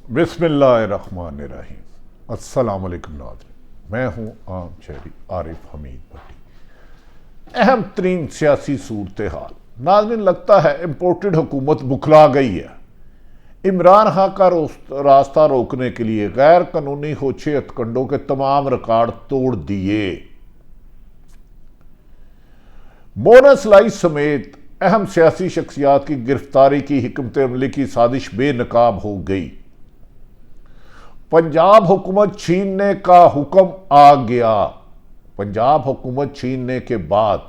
बिस्मिल्लाहिर्रहमानिर्रहीम। अस्सलाम वालेकुम नाज़रीन, मैं हूँ आम शहरी आरिफ हमीद भट्टी। अहम तरीन सियासी सूरत हाल नाज़रीन, लगता है इम्पोर्टेड हुकूमत बुखला गई है। इमरान खान का रास्ता रोकने के लिए गैर कानूनी होछे हथकंडों के तमाम रिकॉर्ड तोड़ दिए। बोनस लाई समेत अहम सियासी शख्सियात की गिरफ्तारी की हिकमत अमली की साजिश बेनकाब हो गई। पंजाब हुकूमत छीनने का हुक्म आ गया। पंजाब हुकूमत छीनने के बाद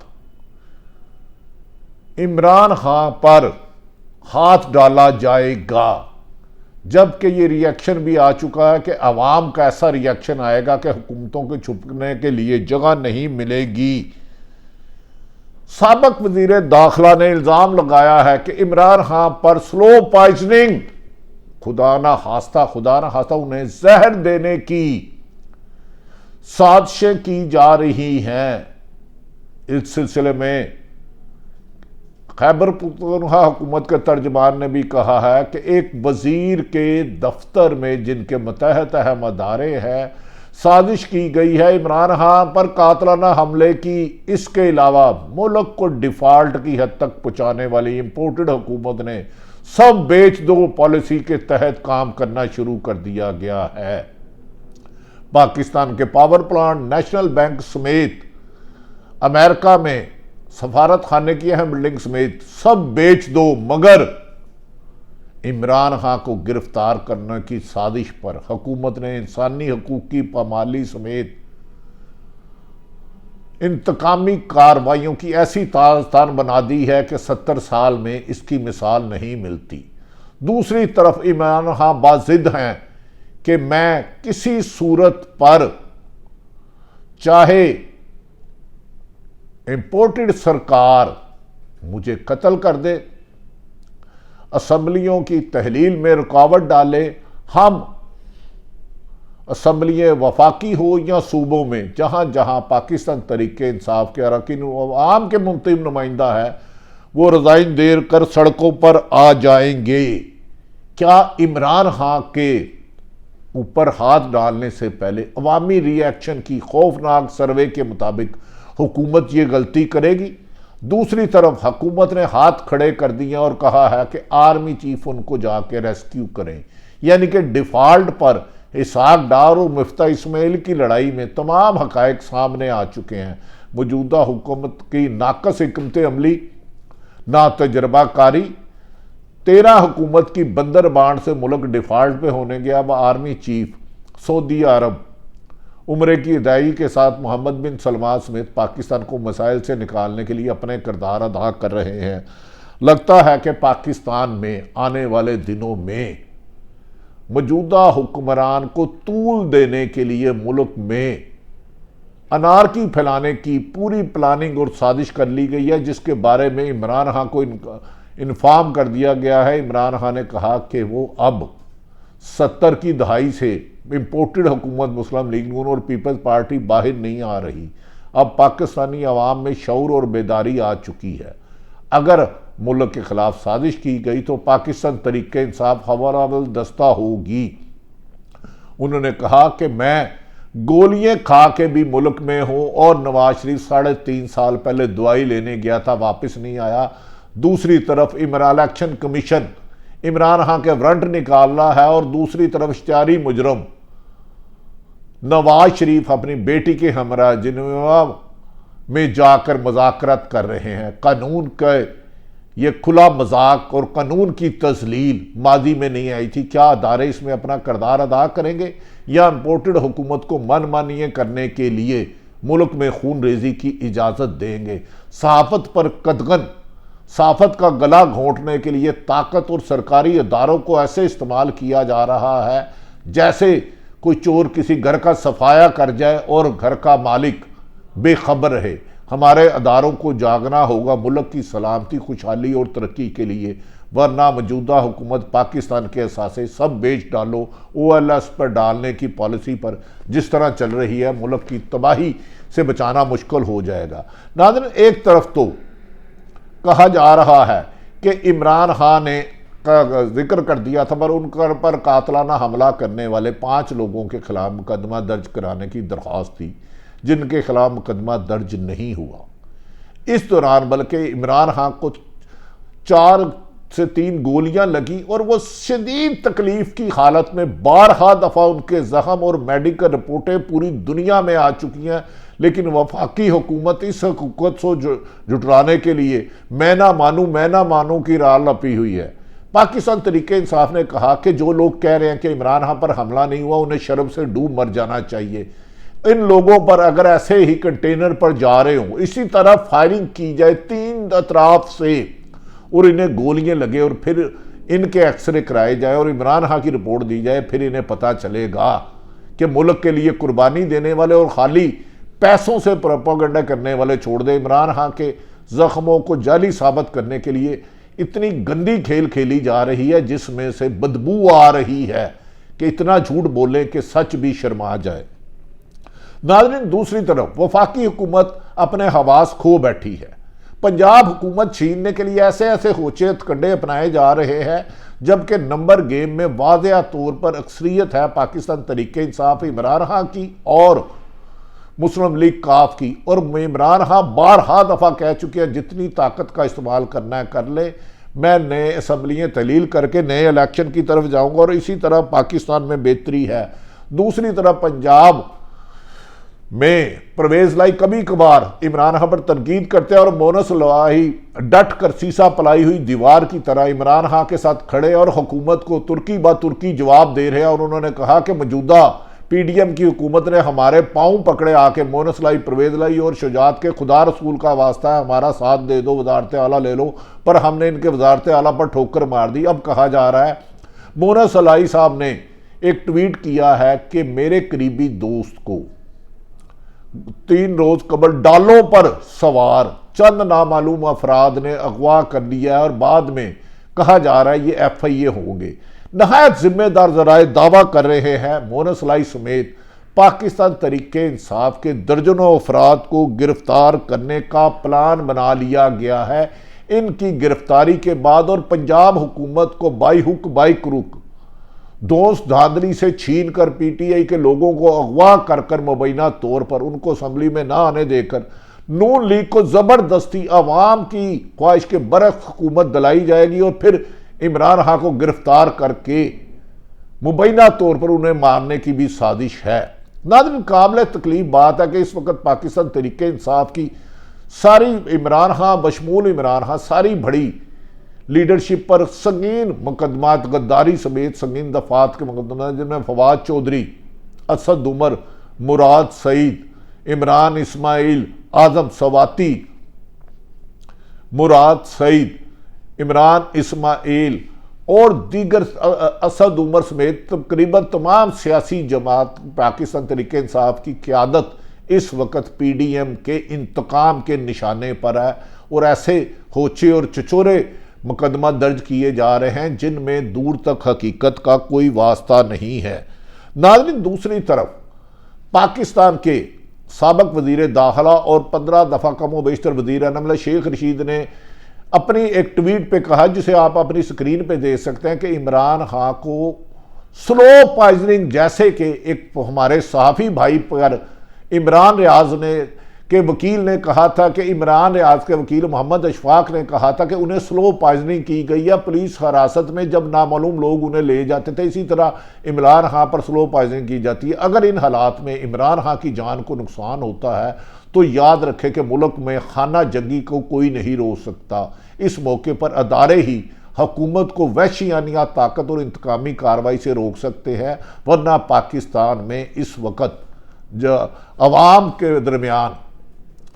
इमरान खान पर हाथ डाला जाएगा, जबकि ये रिएक्शन भी आ चुका है कि अवाम का ऐसा रिएक्शन आएगा कि हुकूमतों के छुपने के लिए जगह नहीं मिलेगी। साबिक वजीर दाखिला ने इल्जाम लगाया है कि इमरान खान पर स्लो पॉइजनिंग, खुदा ना खास्ता उन्हें जहर देने की साजिशें की जा रही हैं। इस सिलसिले में खैबर पख्तूनख्वा हुकूमत के तर्जमान ने भी कहा है कि एक वजीर के दफ्तर में जिनके मतहत अहम अदारे हैं, साजिश की गई है इमरान खान पर कातलाना हमले की। इसके अलावा मुल्क को डिफॉल्ट की हद तक पहुंचाने वाली इंपोर्टेड हुकूमत ने सब बेच दो पॉलिसी के तहत काम करना शुरू कर दिया गया है। पाकिस्तान के पावर प्लांट, नेशनल बैंक समेत अमेरिका में सफारत खाने की अहम बिल्डिंग समेत सब बेच दो, मगर इमरान खान को गिरफ्तार करने की साजिश पर हुकूमत ने इंसानी हकूक की पामाली समेत इंतकामी कार्रवाइयों की ऐसी ताज़दार बना दी है कि 70 साल में इसकी मिसाल नहीं मिलती। दूसरी तरफ इमरान खान बाजिद हैं कि मैं किसी सूरत पर, चाहे इंपोर्टेड सरकार मुझे कत्ल कर दे, असम्बलियों की तहलील में रुकावट डाले, हम असम्बलियाँ वफाकी हो या सूबों में, जहाँ जहाँ पाकिस्तान तरीके इंसाफ के अरकान आवाम के मुंतखब नुमाइंदा है, वो रज़ाइन देर कर सड़कों पर आ जाएंगे। क्या इमरान खान के ऊपर हाथ डालने से पहले अवामी रिएक्शन की खौफनाक सर्वे के मुताबिक हुकूमत ये गलती करेगी? दूसरी तरफ हुकूमत ने हाथ खड़े कर दिए और कहा है कि आर्मी चीफ उनको जाके रेस्क्यू करें, यानी कि डिफॉल्ट पर इसहाक डार और मुफ्ता इस्माइल की लड़ाई में तमाम हकायक सामने आ चुके हैं। मौजूदा हुकूमत की नाकस हिकमत अमली, ना तजर्बाकारी, 13 हुकूमत की बंदरबांट से मुल्क डिफॉल्ट पे होने गया। अब आर्मी चीफ सऊदी अरब उम्रे की अदायगी के साथ मोहम्मद बिन सलमान समेत पाकिस्तान को मसाइल से निकालने के लिए अपने किरदार अदा कर रहे हैं। लगता है कि पाकिस्तान में आने वाले दिनों में मौजूदा हुक्मरान को तूल देने के लिए मुल्क में अनारकी फैलाने की पूरी प्लानिंग और साजिश कर ली गई है, जिसके बारे में इमरान खान को इन्फॉर्म कर दिया गया है। इमरान खान ने कहा कि वो अब 70 की दहाई से इंपोर्टेड हुकूमत मुस्लिम लीग नून और पीपल्स पार्टी बाहर नहीं आ रही। अब पाकिस्तानी अवाम में शऊर और बेदारी आ चुकी है। अगर मुल्क के खिलाफ साजिश की गई तो पाकिस्तान तरीके इंसाफ हवालावल दस्ता होगी। उन्होंने कहा कि मैं गोलियां खा के भी मुल्क में हूं और नवाज शरीफ 3.5 साल पहले दवाई लेने गया था, वापस नहीं आया। दूसरी तरफ इलेक्शन कमीशन इमरान खान के वारंट निकालना है और दूसरी तरफ इश्तिहारी मुजरम नवाज शरीफ अपनी बेटी के हमरा जिनेवा में जाकर मुज़ाकरात कर रहे हैं। कानून का ये खुला मजाक और कानून की तजलील माजी में नहीं आई थी। क्या अदारे इसमें अपना किरदार अदा करेंगे या इंपोर्टेड हुकूमत को मनमानी करने के लिए मुल्क में खून रेजी की इजाज़त देंगे? सहाफ़त पर कदगन, सहाफ़त का गला घोंटने के लिए ताकत और सरकारी अदारों को ऐसे इस्तेमाल किया जा रहा है जैसे कोई चोर किसी घर का सफाया कर जाए और घर का मालिक बेखबर रहे। हमारे अदारों को जागना होगा मुल्क की सलामती, खुशहाली और तरक्की के लिए, वरना मौजूदा हुकूमत पाकिस्तान के असासे सब बेच डालो OLS पर डालने की पॉलिसी पर जिस तरह चल रही है, मुल्क की तबाही से बचाना मुश्किल हो जाएगा। नाज़रीन, एक तरफ तो कहा जा रहा है कि इमरान खान ने का जिक्र कर दिया था, पर उन पर कातलाना हमला करने वाले 5 लोगों के खिलाफ मुकदमा दर्ज कराने की दरख्वास्त थी, जिनके खिलाफ मुकदमा दर्ज नहीं हुआ। इस दौरान बल्कि इमरान खान को 4 से 3 गोलियां लगी और वो शदीद तकलीफ की हालत में 12 दफ़ा उनके जख्म और मेडिकल रिपोर्टें पूरी दुनिया में आ चुकी हैं। लेकिन वफाकी हुकूमत इस हुकूमत को जुटराने के लिए मैं ना मानूं की राह लपी हुई है। पाकिस्तान तरीके इंसाफ ने कहा कि जो लोग कह रहे हैं कि इमरान खान पर हमला नहीं हुआ, उन्हें शर्म से डूब मर जाना चाहिए। इन लोगों पर अगर ऐसे ही कंटेनर पर जा रहे हों, इसी तरह फायरिंग की जाए 3 अतराफ से और इन्हें गोलियां लगे और फिर इनके एक्सरे कराए जाए और इमरान खान की रिपोर्ट दी जाए, फिर इन्हें पता चलेगा कि मुल्क के लिए कुर्बानी देने वाले और खाली पैसों से प्रोपेगेंडा करने वाले छोड़ दे। इमरान खान के जख्मों को जाली साबित करने के लिए इतनी गंदी खेल खेली जा रही है, जिसमें से बदबू आ रही है कि इतना झूठ बोले कि सच भी शर्मा जाए। नाज़रीन, दूसरी तरफ वफाकी हुकूमत अपने हवास खो बैठी है। पंजाब हुकूमत छीनने के लिए ऐसे ऐसे होचे हथकंडे अपनाए जा रहे हैं, जबकि नंबर गेम में वाज़ेह तौर पर अक्सरियत है पाकिस्तान तरीके इंसाफ इमरान खान की और मुस्लिम लीग काफ की। और इमरान खान 12 दफ़ा कह चुके हैं जितनी ताकत का इस्तेमाल करना है कर ले, मैं नए असम्बलियाँ तहलील करके नए इलेक्शन की तरफ जाऊँगा और इसी तरह पाकिस्तान में बेहतरी है। दूसरी तरफ पंजाब में परवेज लाई कभी कभार इमरान खान पर तनकीद करते हैं और मोनस लाई डट कर सीसा पलाई हुई दीवार की तरह इमरान खान के साथ खड़े और हुकूमत को तुर्की ब तुर्की जवाब दे रहे हैं। और उन्होंने कहा कि मौजूदा पीडीएम की हुकूमत ने हमारे पाँव पकड़े आके मोनस लाई, परवेज लाई और शुजात के खुदा रसूल का वास्ता है हमारा साथ दे दो, वजारत आला ले लो, पर हमने इनके वजारत आला पर ठोकर मार दी। अब कहा जा रहा है मोनस लाई साहब ने एक ट्वीट किया है कि मेरे करीबी दोस्त को 3 रोज कबल डालों पर सवार चंद नामालूम अफराद ने अगवा कर लिया है और बाद में कहा जा रहा है ये FIA होंगे। नहायत जिम्मेदार जराए दावा कर रहे हैं मोनस लाई समेत पाकिस्तान तरीके इंसाफ के दर्जनों अफराद को गिरफ्तार करने का प्लान बना लिया गया है। इनकी गिरफ्तारी के बाद और पंजाब हुकूमत को बाई हुक बाई क्रुक दोस्त धांधली से छीन कर PTI के लोगों को अगवा कर कर मुबैना तौर पर उनको असम्बली में ना आने देकर नून लीग को जबरदस्ती अवाम की ख्वाहिश के बरक्स हुकूमत दिलाई जाएगी और फिर इमरान खान को गिरफ्तार करके मुबैना तौर पर उन्हें मारने की भी साजिश है। नाज़रीन, काबिल तकलीफ बात है कि इस वक्त पाकिस्तान तरीके इंसाफ की सारी इमरान खान बशमूल इमरान खान सारी बड़ी लीडरशिप पर संगीन मुकदमात गद्दारी समेत संगीन दफात के मुकदमा, जिनमें फवाद चौधरी, असद उमर, मुराद सईद, इमरान इस्माइल, आजम सवाती, मुराद सईद, इमरान इस्माइल और दीगर असद उमर समेत तकरीबन तमाम सियासी जमात पाकिस्तान तरीके इंसाफ की क़यादत इस वक्त PDM के इंतकाम के निशाने पर है और ऐसे होचे और चचोरे मुकदमा दर्ज किए जा रहे हैं जिनमें दूर तक हकीकत का कोई वास्ता नहीं है। नाज़रीन, दूसरी तरफ पाकिस्तान के साबिक वज़ीर दाखिला और 15 दफ़ा कम व बेशतर वज़ीर अमला शेख रशीद ने अपनी एक ट्वीट पे कहा, जिसे आप अपनी स्क्रीन पे देख सकते हैं, कि इमरान खान को स्लो पॉइजनिंग जैसे कि एक हमारे सहाफ़ी भाई पर इमरान रियाज ने के वकील ने कहा था कि इमरान रियाज के वकील मोहम्मद अशफाक ने कहा था कि उन्हें स्लो पॉइजनिंग की गई है पुलिस हिरासत में जब नामालूम लोग उन्हें ले जाते थे, इसी तरह इमरान खान पर स्लो पॉइजनिंग की जाती है। अगर इन हालात में इमरान खान की जान को नुकसान होता है तो याद रखें कि मुल्क में खाना जंगी को कोई नहीं रोक सकता। इस मौके पर अदारे ही हुकूमत को वहशियाना ताकत और इंतकामी कार्रवाई से रोक सकते हैं, वरना पाकिस्तान में इस वक्त जो अवाम के दरमियान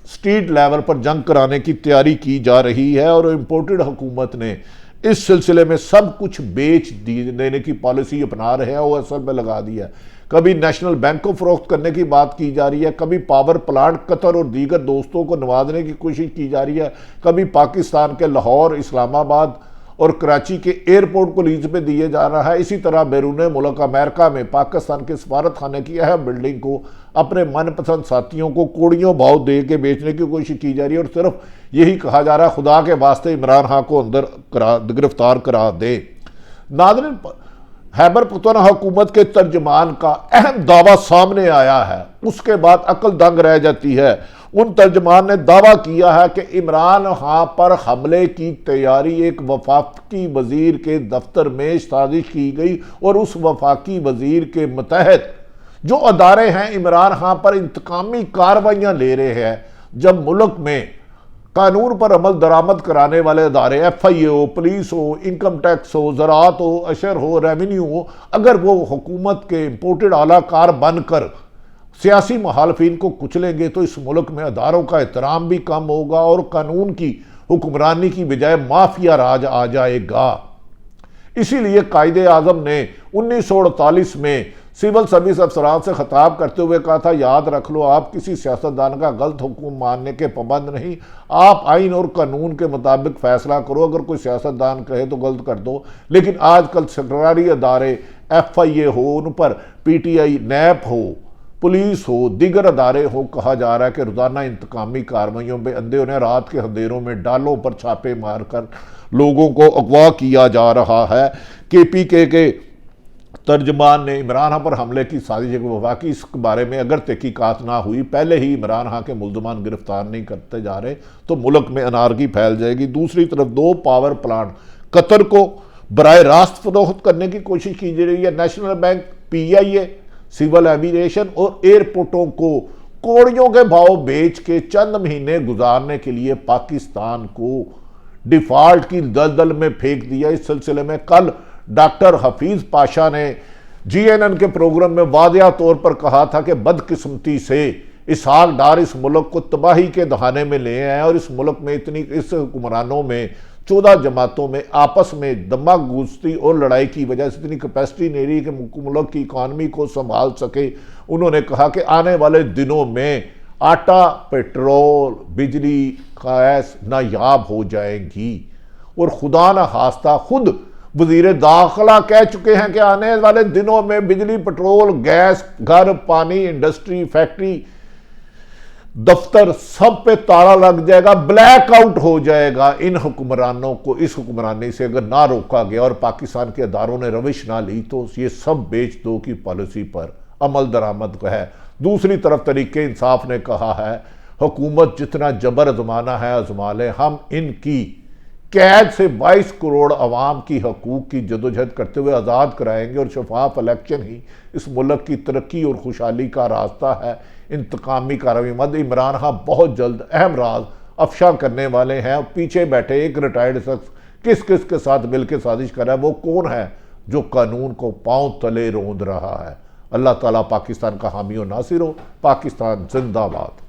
स्ट्रीट लेवल पर जंग कराने की तैयारी की जा रही है और इम्पोर्टेड हुकूमत ने इस सिलसिले में सब कुछ बेच देने की पॉलिसी अपना रहे हैं और असल में लगा दिया। कभी नेशनल बैंक को फरोख्त करने की बात की जा रही है, कभी पावर प्लांट कतर और दीगर दोस्तों को नवाजने की कोशिश की जा रही है, कभी पाकिस्तान के लाहौर, इस्लामाबाद और कराची के एयरपोर्ट को लीज पे दिए जा रहा है। इसी तरह बैरून मुल्क अमेरिका में पाकिस्तान के सफारत खाने की अहम बिल्डिंग को अपने मनपसंद साथियों को कोड़ियों भाव दे के बेचने की कोशिश की जा रही है और सिर्फ यही कहा जा रहा है खुदा के वास्ते इमरान खान को अंदर गिरफ्तार करा दे। नाज़रीन, खैबर पख्तूनख्वा हुकूमत के तर्जमान का अहम दावा सामने आया है, उसके बाद अकल दंग रह जाती है। उन तर्जमान ने दावा किया है कि इमरान खान पर हमले की तैयारी एक वफाकी वजीर के दफ्तर में साजिश की गई और उस वफाकी वजीर के मतहत जो अदारे हैं इमरान खान पर इंतकामी कार्रवाइयाँ ले रहे हैं। जब मुल्क में कानून पर अमल दरामद कराने वाले अदारे FIA हो, पुलिस हो, इनकम टैक्स हो, ज़राअत हो, अशर हो, रेवेन्यू हो, अगर वो हुकूमत के इम्पोर्टेड आलाकार बनकर सियासी मुखालफिन को कुचलेंगे तो इस मुल्क में अदारों का एहतराम भी कम होगा और कानून की हुक्मरानी की बजाय माफिया राज आ जाएगा। इसीलिए कायदे आज़म ने 1948 में सिविल सर्विस अफसरान से खिताब करते हुए कहा था, याद रख लो, आप किसी सियासतदान का गलत हुक्म मानने के पाबंद नहीं, आप आइन और कानून के मुताबिक फैसला करो। अगर कोई सियासतदान कहे तो गलत कर दो, लेकिन आजकल सरकारी अदारे FIA हो, उन पर PTI, NAP हो, पुलिस हो, दीगर अदारे हो, कहा जा रहा है कि रोज़ाना इंतकामी कार्रवाइयों में अंधे उन्हें रात के अंधेरों में डालों पर छापे मारकर लोगों को अगवा किया जा रहा है। KPK के तर्जमान ने इमरान खान पर हमले की साजिश को वफा की, इस बारे में अगर तहकीकात ना हुई, पहले ही इमरान खान के मुल्ज़मान गिरफ्तार नहीं करते जा रहे तो मुल्क में अनारकी फैल जाएगी। दूसरी तरफ 2 पावर प्लांट कतर को बराह रास्त फरोख्त करने की कोशिश की जा रही है। National bank, PIA, civil aviation और एयरपोर्टों को कौड़ियों के भाव बेच के चंद महीने गुजारने के लिए पाकिस्तान को डिफॉल्ट की दलदल में फेंक दिया। इस सिलसिले में कल डॉक्टर हफीज पाशा ने GNN के प्रोग्राम में वादिया तौर पर कहा था कि बदकिस्मती से इसहाक डार इस मुल्क को तबाही के दहाने में ले आए और इस मुल्क में इस हुक्मरानों में 14 जमातों में आपस में दमागूस्ती और लड़ाई की वजह से इतनी कैपेसिटी नहीं रही कि मुल्क की इकानमी को संभाल सके। उन्होंने कहा कि आने वाले दिनों में आटा, पेट्रोल, बिजली, गैस नायाब हो जाएंगी और खुदा न खास्ता खुद वजीर दाखिला कह चुके हैं कि आने वाले दिनों में बिजली, पेट्रोल, गैस, घर, पानी, इंडस्ट्री, फैक्ट्री, दफ्तर सब पे ताला लग जाएगा, ब्लैकआउट हो जाएगा। इन हुक्मरानों को इस हुक्मरानी से अगर ना रोका गया और पाकिस्तान के अदारों ने रविश ना ली तो ये सब बेच दो की पॉलिसी पर अमल दरामद है। दूसरी तरफ तरीके इंसाफ ने कहा है, हुकूमत जितना जबर आजमाना है आजमा ले, हम इनकी कैद से 22 करोड़ अवाम की हकूक की जदोजहद करते हुए आज़ाद कराएंगे और शफाफ इलेक्शन ही इस मुल्क की तरक्की और खुशहाली का रास्ता है। इंतकामी कार्रवाई मद इमरान खान बहुत जल्द अहम राज अफशा करने वाले हैं। पीछे बैठे एक रिटायर्ड शख्स किस किस के साथ मिलकर साजिश कर रहा है, वो कौन है जो कानून को पांव तले रोंद रहा है। अल्लाह ताला पाकिस्तान का हामी और नासिर हो। पाकिस्तान जिंदाबाद।